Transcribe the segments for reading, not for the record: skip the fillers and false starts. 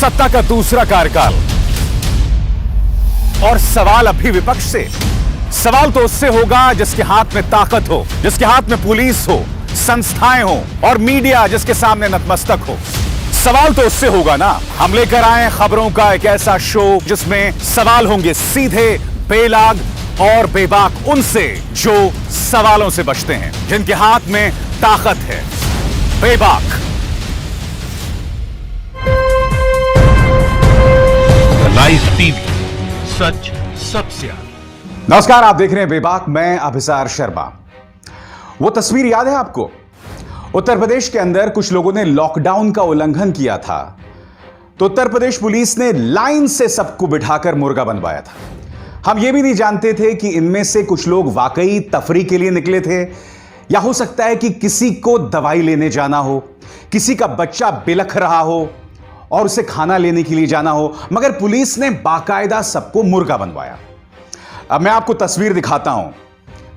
सत्ता का दूसरा कार्यकाल। और सवाल अब भी विपक्ष से। सवाल तो उससे होगा जिसके हाथ में ताकत हो, जिसके हाथ में पुलिस हो, संस्थाएं हो और मीडिया जिसके सामने नतमस्तक हो। सवाल तो उससे होगा ना। हम लेकर आए खबरों का एक ऐसा शो जिसमें सवाल होंगे सीधे, बेलाग और बेबाक उनसे जो सवालों से बचते हैं, जिनके हाथ में ताकत है। बेबाक। लाइव टीवी, सच सबसे आगे। नमस्कार, आप देख रहे हैं बेबाक। मैं अभिसार शर्मा। वो तस्वीर याद है आपको? उत्तर प्रदेश के अंदर कुछ लोगों ने लॉकडाउन का उल्लंघन किया था, तो उत्तर प्रदेश पुलिस ने लाइन से सबको बिठाकर मुर्गा बनवाया था। हम ये भी नहीं जानते थे कि इनमें से कुछ लोग वाकई तफरी के लिए निकले थे, या हो सकता है कि किसी को दवाई लेने जाना हो, किसी का बच्चा बिलख रहा हो और उसे खाना लेने के लिए जाना हो, मगर पुलिस ने बाकायदा सबको मुर्गा बनवाया। अब मैं आपको तस्वीर दिखाता हूं।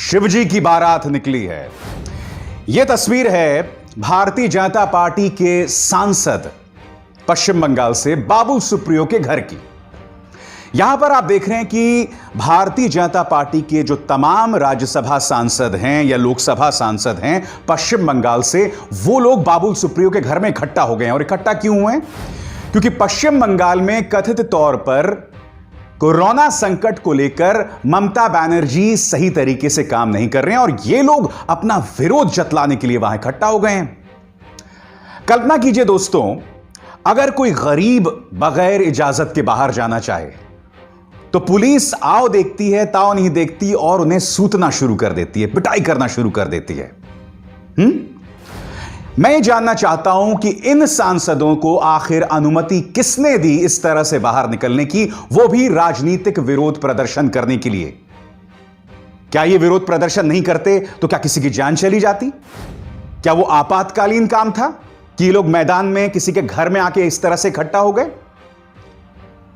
शिवजी की बारात निकली है। यह तस्वीर है भारतीय जनता पार्टी के सांसद पश्चिम बंगाल से बाबुल सुप्रियो के घर की। यहां पर आप देख रहे हैं कि भारतीय जनता पार्टी के जो तमाम राज्यसभा सांसद हैं या लोकसभा सांसद हैं पश्चिम बंगाल से, वो लोग बाबुल सुप्रियो के घर में इकट्ठा हो गए हैं। और इकट्ठा क्यों हुए? क्योंकि पश्चिम बंगाल में कथित तौर पर कोरोना संकट को लेकर ममता बनर्जी सही तरीके से काम नहीं कर रहे हैं और ये लोग अपना विरोध जतलाने के लिए वहां इकट्ठा हो गए हैं। कल्पना कीजिए दोस्तों, अगर कोई गरीब बगैर इजाजत के बाहर जाना चाहे तो पुलिस आओ देखती है, ताओ नहीं देखती और उन्हें सूतना शुरू कर देती है, पिटाई करना शुरू कर देती है। मैं ये जानना चाहता हूं कि इन सांसदों को आखिर अनुमति किसने दी इस तरह से बाहर निकलने की, वो भी राजनीतिक विरोध प्रदर्शन करने के लिए। क्या ये विरोध प्रदर्शन नहीं करते तो क्या किसी की जान चली जाती? क्या वो आपातकालीन काम था कि ये लोग मैदान में किसी के घर में आके इस तरह से इकट्ठा हो गए?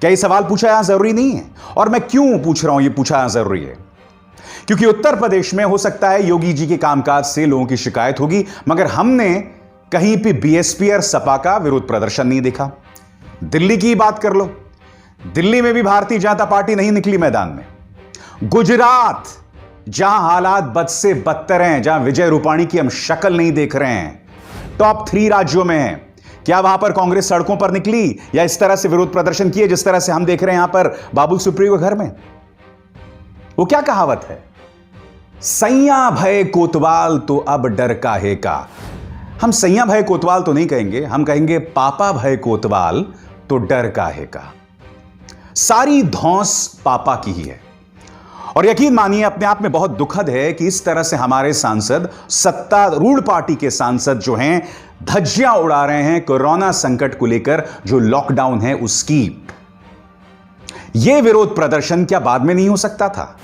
क्या ये सवाल पूछा यहां जरूरी नहीं है? और मैं क्यों पूछ रहा हूं, ये पूछा यहां जरूरी है क्योंकि उत्तर प्रदेश में हो सकता है योगी जी के कामकाज से लोगों की शिकायत होगी, मगर हमने कहीं भी बीएसपी और सपा का विरोध प्रदर्शन नहीं देखा। दिल्ली की बात कर लो, दिल्ली में भी भारतीय जनता पार्टी नहीं निकली मैदान में। गुजरात, जहां हालात बद से बदतर हैं, जहां विजय रूपाणी की हम शक्ल नहीं देख रहे हैं, टॉप 3 राज्यों में है, क्या वहां पर कांग्रेस सड़कों पर निकली या इस तरह से विरोध प्रदर्शन किए जिस तरह से हम देख रहे हैं यहां पर बाबुल सुप्रियो के घर में? वो क्या कहावत है, सैया भय कोतवाल तो अब डर काहे का। हम सैया भय कोतवाल तो नहीं कहेंगे, हम कहेंगे पापा भय कोतवाल तो डर काहे का। सारी धौंस पापा की ही है। और यकीन मानिए, अपने आप में बहुत दुखद है कि इस तरह से हमारे सांसद, सत्तारूढ़ पार्टी के सांसद जो हैं, धज्जियां उड़ा रहे हैं कोरोना संकट को लेकर, जो लॉकडाउन है उसकी। यह विरोध प्रदर्शन क्या बाद में नहीं हो सकता था?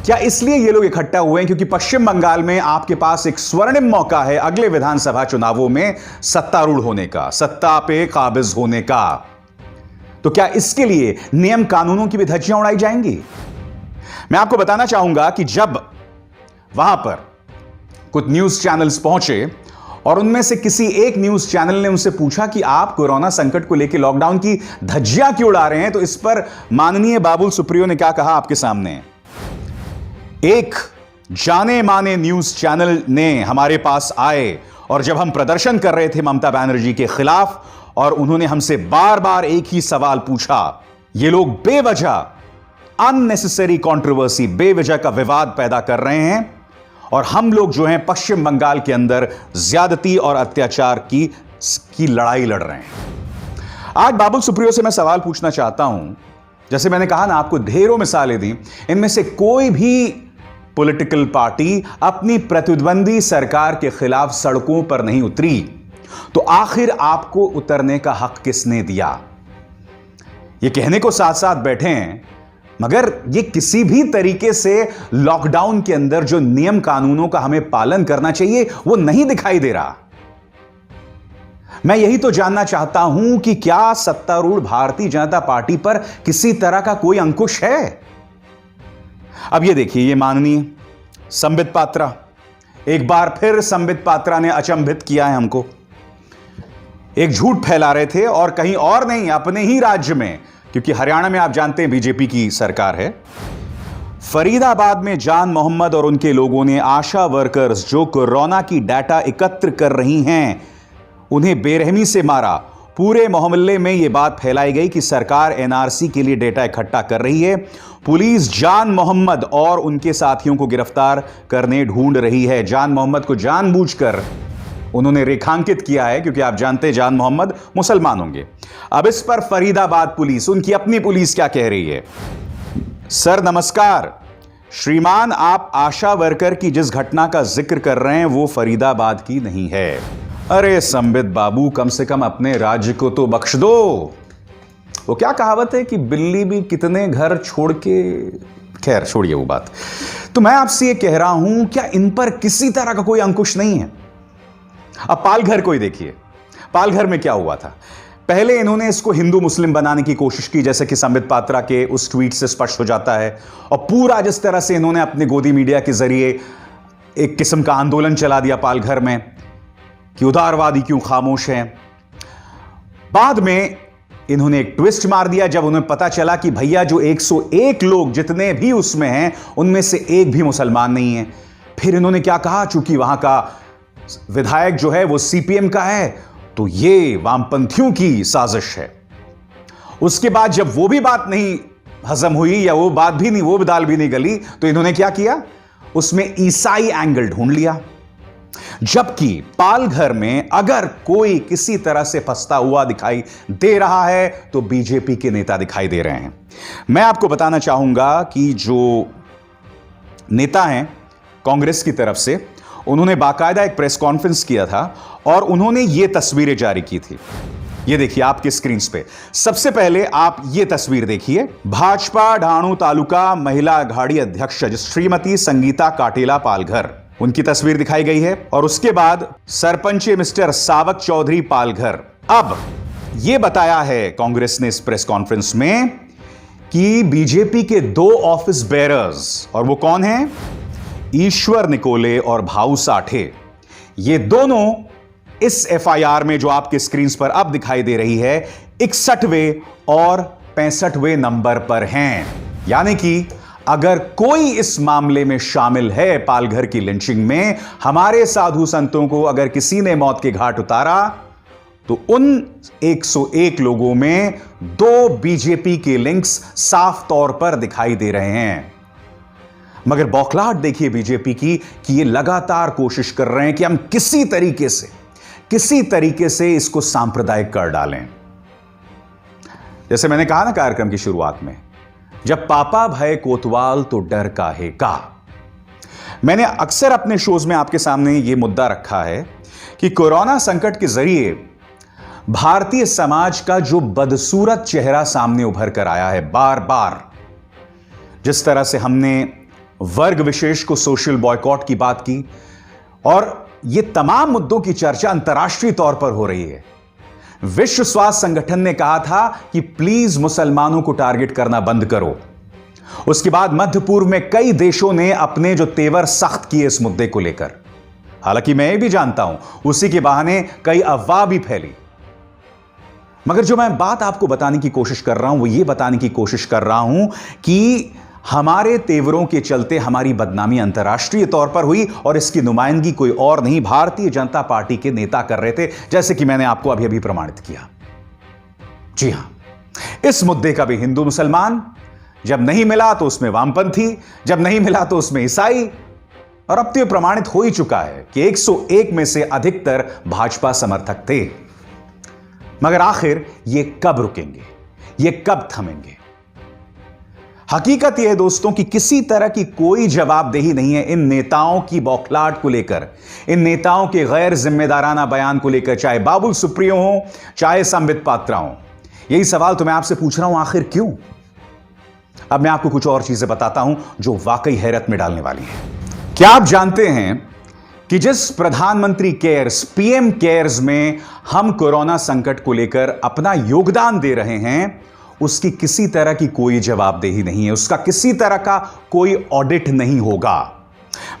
क्या इसलिए ये लोग इकट्ठा हुए हैं क्योंकि पश्चिम बंगाल में आपके पास एक स्वर्णिम मौका है अगले विधानसभा चुनावों में सत्तारूढ़ होने का, सत्ता पे काबिज होने का? तो क्या इसके लिए नियम कानूनों की भी धज्जियां उड़ाई जाएंगी? मैं आपको बताना चाहूंगा कि जब वहां पर कुछ न्यूज चैनल्स पहुंचे और उनमें से किसी एक न्यूज चैनल ने उनसे पूछा कि आप कोरोना संकट को लेकर लॉकडाउन की धज्जियां क्यों उड़ा रहे हैं, तो इस पर माननीय बाबुल सुप्रियो ने क्या कहा आपके सामने। एक जाने माने न्यूज चैनल ने हमारे पास आए और जब हम प्रदर्शन कर रहे थे ममता बनर्जी के खिलाफ, और उन्होंने हमसे बार बार एक ही सवाल पूछा, ये लोग बेवजह अननेसेसरी कंट्रोवर्सी, बेवजह का विवाद पैदा कर रहे हैं और हम लोग जो हैं पश्चिम बंगाल के अंदर ज्यादती और अत्याचार की लड़ाई लड़ रहे हैं। आज बाबुल सुप्रियो से मैं सवाल पूछना चाहता हूं। जैसे मैंने कहा ना, आपको ढेरों मिसालें दी, इनमें से कोई भी पॉलिटिकल पार्टी अपनी प्रतिद्वंदी सरकार के खिलाफ सड़कों पर नहीं उतरी, तो आखिर आपको उतरने का हक किसने दिया? ये कहने को साथ साथ बैठे हैं, मगर ये किसी भी तरीके से लॉकडाउन के अंदर जो नियम कानूनों का हमें पालन करना चाहिए वो नहीं दिखाई दे रहा। मैं यही तो जानना चाहता हूं कि क्या सत्तारूढ़ भारतीय जनता पार्टी पर किसी तरह का कोई अंकुश है? अब ये देखिए, ये माननीय संबित पात्रा, एक बार फिर संबित पात्रा ने अचंभित किया है हमको। एक झूठ फैला रहे थे और कहीं और नहीं, अपने ही राज्य में, क्योंकि हरियाणा में आप जानते हैं बीजेपी की सरकार है। फरीदाबाद में जान मोहम्मद और उनके लोगों ने आशा वर्कर्स जो कोरोना की डाटा एकत्र कर रही हैं, उन्हें बेरहमी से मारा। पूरे मोहल्ले में यह बात फैलाई गई कि सरकार एनआरसी के लिए डेटा इकट्ठा कर रही है। पुलिस जान मोहम्मद और उनके साथियों को गिरफ्तार करने ढूंढ रही है। जान मोहम्मद को जानबूझकर उन्होंने रेखांकित किया है, क्योंकि आप जानते हैं जान मोहम्मद मुसलमान होंगे। अब इस पर फरीदाबाद पुलिस, उनकी अपनी पुलिस क्या कह रही है। सर नमस्कार, श्रीमान आप आशा वर्कर की जिस घटना का जिक्र कर रहे हैं वो फरीदाबाद की नहीं है। अरे संबित बाबू, कम से कम अपने राज्य को तो बख्श दो। वो क्या कहावत है कि बिल्ली भी कितने घर छोड़ के, खैर छोड़िए वो बात। तो मैं आपसे ये कह रहा हूं, क्या इन पर किसी तरह का कोई अंकुश नहीं है। अब पालघर को ही देखिए, पालघर में क्या हुआ था। पहले इन्होंने इसको हिंदू मुस्लिम बनाने की कोशिश की, जैसे कि संबित पात्रा के उस ट्वीट से स्पष्ट हो जाता है, और पूरा जिस तरह से इन्होंने अपने गोदी मीडिया के जरिए एक किस्म का आंदोलन चला दिया पालघर में कि उदारवादी क्यों खामोश हैं। बाद में इन्होंने एक ट्विस्ट मार दिया जब उन्हें पता चला कि भैया जो 101 लोग जितने भी उसमें हैं उनमें से एक भी मुसलमान नहीं है। फिर इन्होंने क्या कहा, चूंकि वहां का विधायक जो है वो सीपीएम का है, तो ये वामपंथियों की साजिश है। उसके बाद जब वो भी बात नहीं हजम हुई, या वो बात भी नहीं, वो दाल भी नहीं गली, तो इन्होंने क्या किया, उसमें ईसाई एंगल ढूंढ लिया। जबकि पालघर में अगर कोई किसी तरह से फंसता हुआ दिखाई दे रहा है तो बीजेपी के नेता दिखाई दे रहे हैं। मैं आपको बताना चाहूंगा कि जो नेता हैं कांग्रेस की तरफ से, उन्होंने बाकायदा एक प्रेस कॉन्फ्रेंस किया था और उन्होंने ये तस्वीरें जारी की थी। ये देखिए आपके स्क्रीन पे। सबसे पहले आप ये तस्वीर देखिए। भाजपा ढाणू तालुका महिला अघाड़ी अध्यक्ष श्रीमती संगीता काटेला पालघर, उनकी तस्वीर दिखाई गई है। और उसके बाद सरपंच मिस्टर सावक चौधरी पालघर। अब यह बताया है कांग्रेस ने इस प्रेस कॉन्फ्रेंस में कि बीजेपी के 2 ऑफिस बेयरर्स, और वो कौन हैं, ईश्वर निकोले और भाऊ साठे, ये दोनों इस एफआईआर में जो आपके स्क्रीन पर अब दिखाई दे रही है 61वें और 65वें नंबर पर हैं। यानी कि अगर कोई इस मामले में शामिल है, पालघर की लिंचिंग में हमारे साधु संतों को अगर किसी ने मौत के घाट उतारा, तो उन 101 लोगों में 2 बीजेपी के लिंक्स साफ तौर पर दिखाई दे रहे हैं। मगर बौखलाहट देखिए बीजेपी की कि ये लगातार कोशिश कर रहे हैं कि हम किसी तरीके से इसको सांप्रदायिक कर डालें। जैसे मैंने कहा ना कार्यक्रम की शुरुआत में, जब पापा भय कोतवाल तो डर काहे का। मैंने अक्सर अपने शोज में आपके सामने यह मुद्दा रखा है कि कोरोना संकट के जरिए भारतीय समाज का जो बदसूरत चेहरा सामने उभर कर आया है, बार बार जिस तरह से हमने वर्ग विशेष को सोशल बॉयकॉट की बात की, और यह तमाम मुद्दों की चर्चा अंतर्राष्ट्रीय तौर पर हो रही है। विश्व स्वास्थ्य संगठन ने कहा था कि प्लीज मुसलमानों को टारगेट करना बंद करो। उसके बाद मध्य पूर्व में कई देशों ने अपने जो तेवर सख्त किए इस मुद्दे को लेकर। हालांकि मैं ये भी जानता हूं उसी के बहाने कई अफवाह भी फैली। मगर जो मैं बात आपको बताने की कोशिश कर रहा हूं वो ये बताने की कोशिश कर रहा हूं कि हमारे तेवरों के चलते हमारी बदनामी अंतर्राष्ट्रीय तौर पर हुई, और इसकी नुमाइंदगी कोई और नहीं भारतीय जनता पार्टी के नेता कर रहे थे, जैसे कि मैंने आपको अभी अभी प्रमाणित किया। जी हां, इस मुद्दे का भी हिंदू मुसलमान, जब नहीं मिला तो उसमें वामपंथी, जब नहीं मिला तो उसमें ईसाई, और अब तो यह प्रमाणित हो ही चुका है कि 101 में से अधिकतर भाजपा समर्थक थे। मगर आखिर ये कब रुकेंगे, ये कब थमेंगे? हकीकत यह है दोस्तों कि किसी तरह की कोई जवाबदेही नहीं है इन नेताओं की बौखलाहट को लेकर, इन नेताओं के गैर जिम्मेदाराना बयान को लेकर, चाहे बाबुल सुप्रियो हो, चाहे संबित पात्रा हो। यही सवाल तो मैं आपसे पूछ रहा हूं, आखिर क्यों? अब मैं आपको कुछ और चीजें बताता हूं जो वाकई हैरत में डालने वाली हैं। क्या आप जानते हैं कि जिस प्रधानमंत्री केयर्स, पीएम केयर्स में हम कोरोना संकट को लेकर अपना योगदान दे रहे हैं, उसकी किसी तरह की कोई जवाबदेही नहीं है, उसका किसी तरह का कोई ऑडिट नहीं होगा।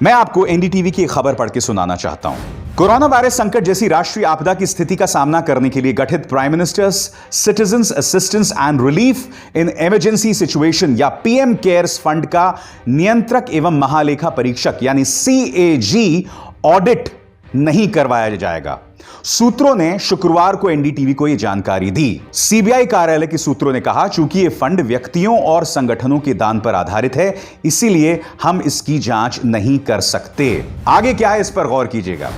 मैं आपको एनडीटीवी की खबर पढ़ के सुनाना चाहता हूं। कोरोना वायरस संकट जैसी राष्ट्रीय आपदा की स्थिति का सामना करने के लिए गठित prime ministers citizens assistance and relief in emergency situation या पीएम केयर्स फंड का नियंत्रक एवं महालेखा परीक्षक यानी CAG ऑडिट नहीं करवाया जाएगा। सूत्रों ने शुक्रवार को एनडीटीवी को यह जानकारी दी। सीबीआई कार्यालय के सूत्रों ने कहा, चूंकि यह फंड व्यक्तियों और संगठनों के दान पर आधारित है, इसीलिए हम इसकी जांच नहीं कर सकते। आगे क्या है इस पर गौर कीजिएगा।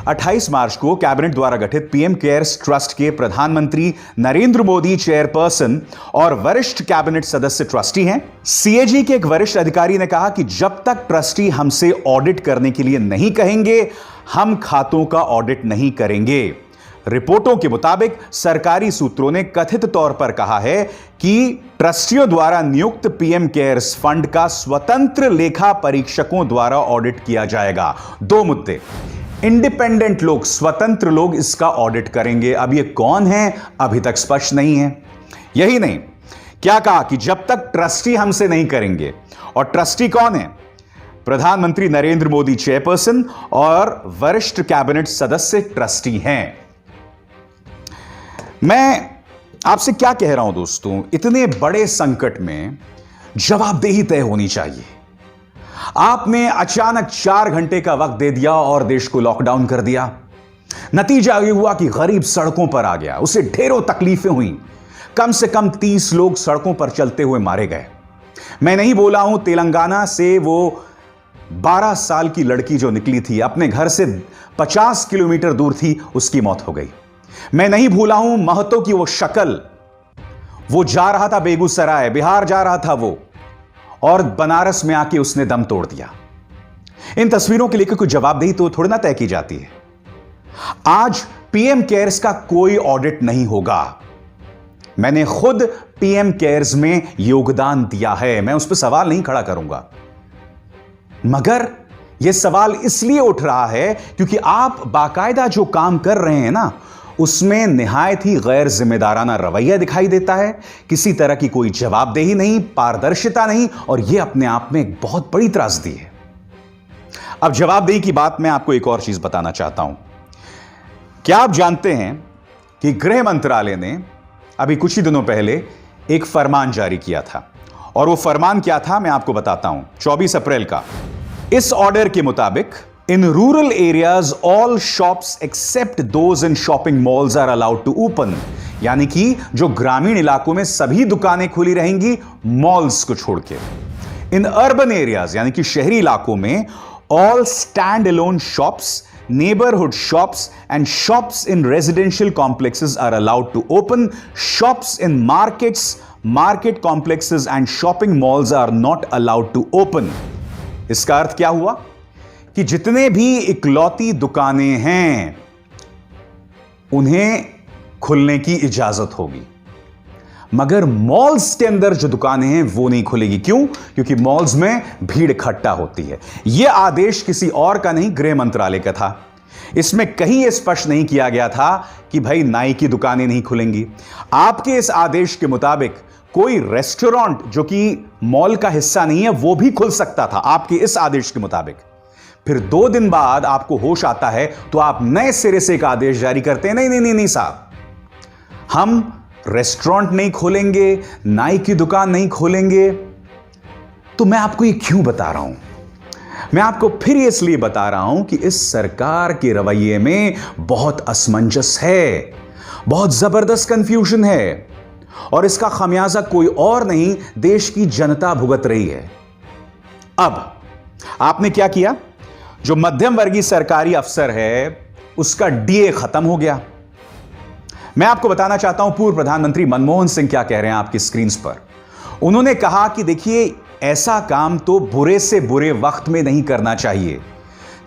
28 मार्च को कैबिनेट द्वारा गठित पीएम केयर्स ट्रस्ट के प्रधानमंत्री नरेंद्र मोदी चेयरपर्सन और वरिष्ठ कैबिनेट सदस्य ट्रस्टी हैं। CAG के एक वरिष्ठ अधिकारी ने कहा कि जब तक ट्रस्टी हमसे ऑडिट करने के लिए नहीं कहेंगे, हम खातों का ऑडिट नहीं करेंगे। रिपोर्टों के मुताबिक सरकारी सूत्रों ने कथित तौर पर कहा है कि ट्रस्टियों द्वारा नियुक्त पीएम केयर्स फंड का स्वतंत्र लेखा परीक्षकों द्वारा ऑडिट किया जाएगा। दो मुद्दे, इंडिपेंडेंट लोग, स्वतंत्र लोग इसका ऑडिट करेंगे। अब ये कौन है अभी तक स्पष्ट नहीं है। यही नहीं, क्या कहा कि जब तक ट्रस्टी हमसे नहीं करेंगे, और ट्रस्टी कौन है? प्रधानमंत्री नरेंद्र मोदी चेयरपर्सन और वरिष्ठ कैबिनेट सदस्य ट्रस्टी हैं। मैं आपसे क्या कह रहा हूं दोस्तों, इतने बड़े संकट में जवाबदेही तय होनी चाहिए। आपने अचानक 4 घंटे का वक्त दे दिया और देश को लॉकडाउन कर दिया। नतीजा यह हुआ कि गरीब सड़कों पर आ गया, उसे ढेरों तकलीफें हुई। कम से कम 30 लोग सड़कों पर चलते हुए मारे गए। मैं नहीं बोला हूं तेलंगाना से वो 12 साल की लड़की जो निकली थी, अपने घर से 50 किलोमीटर दूर थी, उसकी मौत हो गई। मैं नहीं भूला हूं महतो की वो शक्ल, वो जा रहा था बेगूसराय, बिहार जा रहा था वो, और बनारस में आके उसने दम तोड़ दिया। इन तस्वीरों के लिए कोई जवाबदेही तो थोड़ी ना तय की जाती है। आज पीएम केयर्स का कोई ऑडिट नहीं होगा। मैंने खुद पीएम केयर्स में योगदान दिया है, मैं उस पर सवाल नहीं खड़ा करूंगा। मगर यह सवाल इसलिए उठ रहा है क्योंकि आप बाकायदा जो काम कर रहे हैं ना, उसमें निहायत ही गैर जिम्मेदाराना रवैया दिखाई देता है। किसी तरह की कोई जवाबदेही नहीं, पारदर्शिता नहीं, और यह अपने आप में एक बहुत बड़ी त्रासदी है। अब जवाबदेही की बात मैं आपको एक और चीज बताना चाहता हूं। क्या आप जानते हैं कि गृह मंत्रालय ने अभी कुछ ही दिनों पहले एक फरमान जारी किया था, और वो फरमान क्या था मैं आपको बताता हूं। 24 अप्रैल का। इस ऑर्डर के मुताबिक in rural areas all shops except those in shopping malls are allowed to open, यानी कि जो ग्रामीण इलाकों में सभी दुकानें खुली रहेंगी मॉल्स को छोड़ के। इन अर्बन एरियाज यानी कि शहरी इलाकों में all stand alone shops, neighborhood shops and shops in residential complexes are allowed to open. Shops in markets, market complexes and shopping malls are not allowed to open. इसका अर्थ क्या हुआ कि जितने भी इकलौती दुकानें हैं उन्हें खुलने की इजाजत होगी, मगर मॉल्स के अंदर जो दुकानें हैं वो नहीं खुलेगी। क्यों? क्योंकि मॉल्स में भीड़ इकट्ठा होती है। यह आदेश किसी और का नहीं, गृह मंत्रालय का था। इसमें कहीं यह स्पष्ट नहीं किया गया था कि भाई नाई की दुकानें नहीं खुलेंगी। आपके इस आदेश के मुताबिक कोई रेस्टोरेंट जो कि मॉल का हिस्सा नहीं है वो भी खुल सकता था, आपके इस आदेश के मुताबिक। फिर 2 दिन बाद आपको होश आता है तो आप नए सिरे से एक आदेश जारी करते हैं, नहीं नहीं नहीं नहीं साहब, हम रेस्टोरेंट नहीं खोलेंगे, नाई की दुकान नहीं खोलेंगे। तो मैं आपको ये क्यों बता रहा हूं? मैं आपको फिर इसलिए बता रहा हूं कि इस सरकार के रवैये में बहुत असमंजस है, बहुत जबरदस्त कंफ्यूजन है, और इसका खमियाजा कोई और नहीं, देश की जनता भुगत रही है। अब आपने क्या किया? जो मध्यम वर्गीय सरकारी अफसर है उसका डीए खत्म हो गया। मैं आपको बताना चाहता हूं पूर्व प्रधानमंत्री मनमोहन सिंह क्या कह रहे हैं आपकी स्क्रीन पर। उन्होंने कहा कि देखिए, ऐसा काम तो बुरे से बुरे वक्त में नहीं करना चाहिए।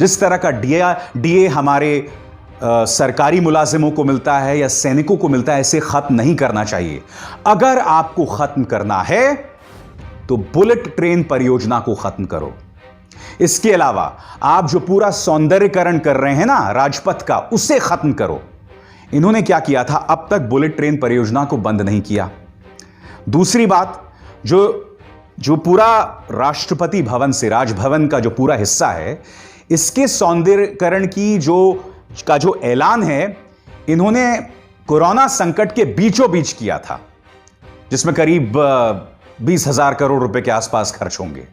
जिस तरह का डीए हमारे सरकारी मुलाजिमों को मिलता है या सैनिकों को मिलता है, ऐसे खत्म नहीं करना चाहिए। अगर आपको खत्म करना है तो बुलेट ट्रेन परियोजना को खत्म करो। इसके अलावा आप जो पूरा सौंदर्यीकरण कर रहे हैं ना राजपथ का, उसे खत्म करो। इन्होंने क्या किया था? अब तक बुलेट ट्रेन परियोजना को बंद नहीं किया। दूसरी बात, जो पूरा राष्ट्रपति भवन से, राजभवन का जो पूरा हिस्सा है, इसके सौंदर्यकरण की जो ऐलान है, इन्होंने कोरोना संकट के बीचों बीच किया था, जिसमें करीब 20,000 करोड़ रुपए के आसपास खर्च होंगे।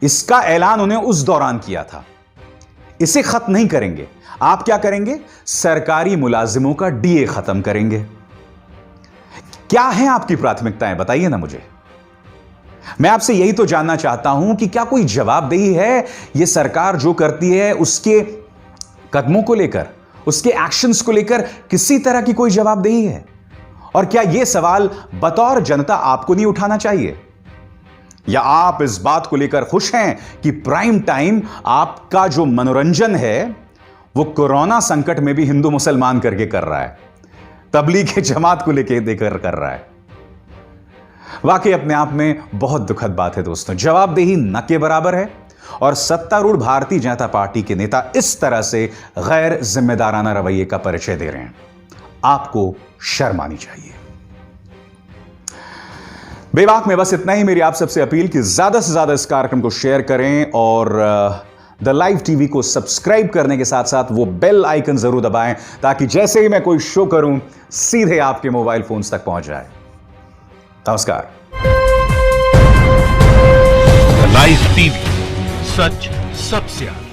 इसका ऐलान उन्हें उस दौरान किया था। इसे खत्म नहीं करेंगे। आप क्या करेंगे? सरकारी मुलाजिमों का डीए खत्म करेंगे। क्या है आपकी प्राथमिकताएं, बताइए ना मुझे। मैं आपसे यही तो जानना चाहता हूं कि क्या कोई जवाबदेही है यह सरकार जो करती है उसके कदमों को लेकर, उसके एक्शंस को लेकर किसी तरह की कोई जवाबदेही है? और क्या यह सवाल बतौर जनता आपको नहीं उठाना चाहिए? या आप इस बात को लेकर खुश हैं कि प्राइम टाइम आपका जो मनोरंजन है वो कोरोना संकट में भी हिंदू मुसलमान करके कर रहा है, तबलीग के जमात को लेकर देकर कर रहा है? वाकई अपने आप में बहुत दुखद बात है दोस्तों। जवाबदेही न के बराबर है और सत्तारूढ़ भारतीय जनता पार्टी के नेता इस तरह से गैर जिम्मेदाराना रवैये का परिचय दे रहे हैं। आपको शर्म आनी चाहिए। बेबाक में बस इतना ही। मेरी आप सबसे अपील कि ज्यादा से ज्यादा इस कार्यक्रम को शेयर करें और द लाइव टीवी को सब्सक्राइब करने के साथ साथ वो बेल आइकन जरूर दबाएं, ताकि जैसे ही मैं कोई शो करूं सीधे आपके मोबाइल फोन्स तक पहुंच जाए। नमस्कार। लाइव टीवी, सच सबसे आगे।